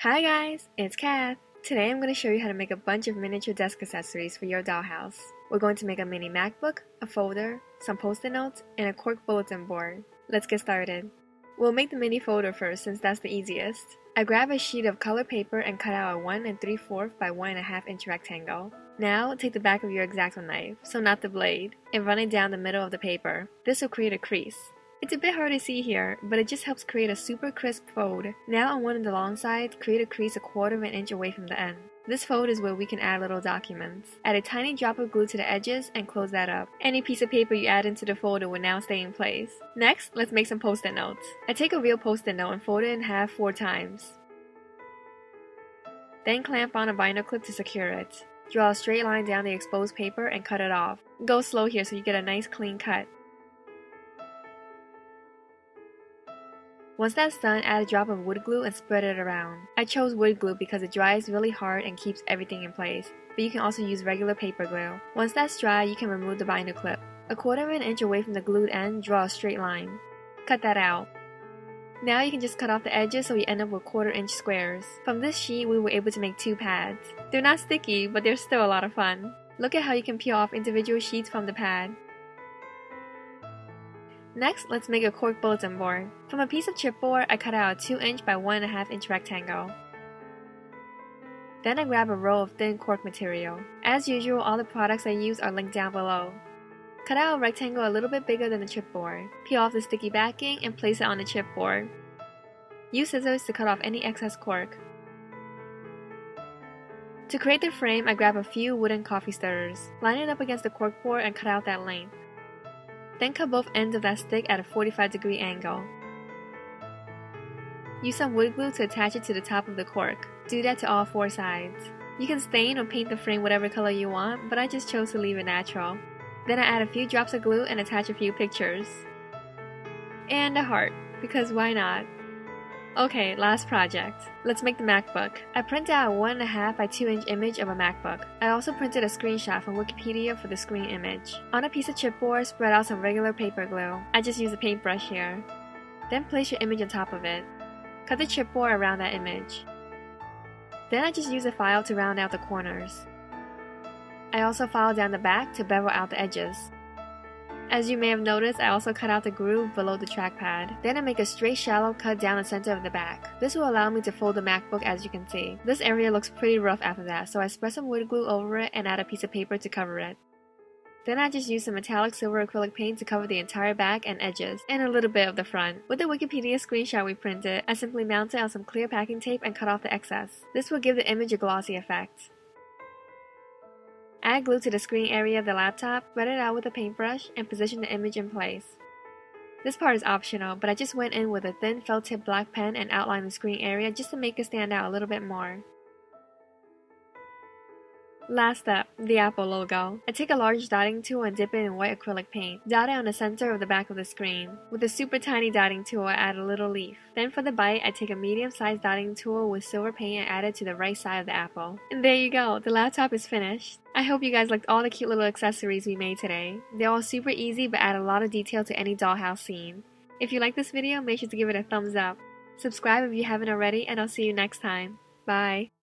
Hi guys, it's Kath. Today I'm going to show you how to make a bunch of miniature desk accessories for your dollhouse. We're going to make a mini MacBook, a folder, some post-it notes, and a cork bulletin board. Let's get started. We'll make the mini folder first since that's the easiest. I grab a sheet of color paper and cut out a 1 3/4 by 1.5 inch rectangle. Now take the back of your X-Acto knife, so not the blade, and run it down the middle of the paper. This will create a crease. It's a bit hard to see here, but it just helps create a super crisp fold. Now on one of the long sides, create a crease 1/4 inch away from the end. This fold is where we can add little documents. Add a tiny drop of glue to the edges and close that up. Any piece of paper you add into the folder will now stay in place. Next, let's make some post-it notes. I take a real post-it note and fold it in half 4 times. Then clamp on a vinyl clip to secure it. Draw a straight line down the exposed paper and cut it off. Go slow here so you get a nice clean cut. Once that's done, add a drop of wood glue and spread it around. I chose wood glue because it dries really hard and keeps everything in place, but you can also use regular paper glue. Once that's dry, you can remove the vinyl clip. 1/4 inch away from the glued end, draw a straight line. Cut that out. Now you can just cut off the edges so you end up with 1/4 inch squares. From this sheet, we were able to make 2 pads. They're not sticky, but they're still a lot of fun. Look at how you can peel off individual sheets from the pad. Next, let's make a cork bulletin board. From a piece of chipboard, I cut out a 2 inch by 1.5 inch rectangle. Then I grab a roll of thin cork material. As usual, all the products I use are linked down below. Cut out a rectangle a little bit bigger than the chipboard. Peel off the sticky backing and place it on the chipboard. Use scissors to cut off any excess cork. To create the frame, I grab a few wooden coffee stirrers. Line it up against the cork board and cut out that length. Then cut both ends of that stick at a 45-degree angle. Use some wood glue to attach it to the top of the cork. Do that to all 4 sides. You can stain or paint the frame whatever color you want, but I just chose to leave it natural. Then I add a few drops of glue and attach a few pictures. And a heart, because why not? Okay, last project. Let's make the MacBook. I printed out a 1.5 by 2 inch image of a MacBook. I also printed a screenshot from Wikipedia for the screen image. On a piece of chipboard, spread out some regular paper glue. I just use a paintbrush here. Then place your image on top of it. Cut the chipboard around that image. Then I just use a file to round out the corners. I also file down the back to bevel out the edges. As you may have noticed, I also cut out the groove below the trackpad. Then I make a straight shallow cut down the center of the back. This will allow me to fold the MacBook, as you can see. This area looks pretty rough after that, so I spread some wood glue over it and add a piece of paper to cover it. Then I just use some metallic silver acrylic paint to cover the entire back and edges, and a little bit of the front. With the Wikipedia screenshot we printed, I simply mount it on some clear packing tape and cut off the excess. This will give the image a glossy effect. Add glue to the screen area of the laptop, spread it out with a paintbrush, and position the image in place. This part is optional, but I just went in with a thin felt tip black pen and outlined the screen area just to make it stand out a little bit more. Last up, the Apple logo. I take a large dotting tool and dip it in white acrylic paint. Dot it on the center of the back of the screen. With a super tiny dotting tool, I add a little leaf. Then for the bite, I take a medium-sized dotting tool with silver paint and add it to the right side of the apple. And there you go, the laptop is finished. I hope you guys liked all the cute little accessories we made today. They're all super easy but add a lot of detail to any dollhouse scene. If you like this video, make sure to give it a thumbs up. Subscribe if you haven't already, and I'll see you next time. Bye!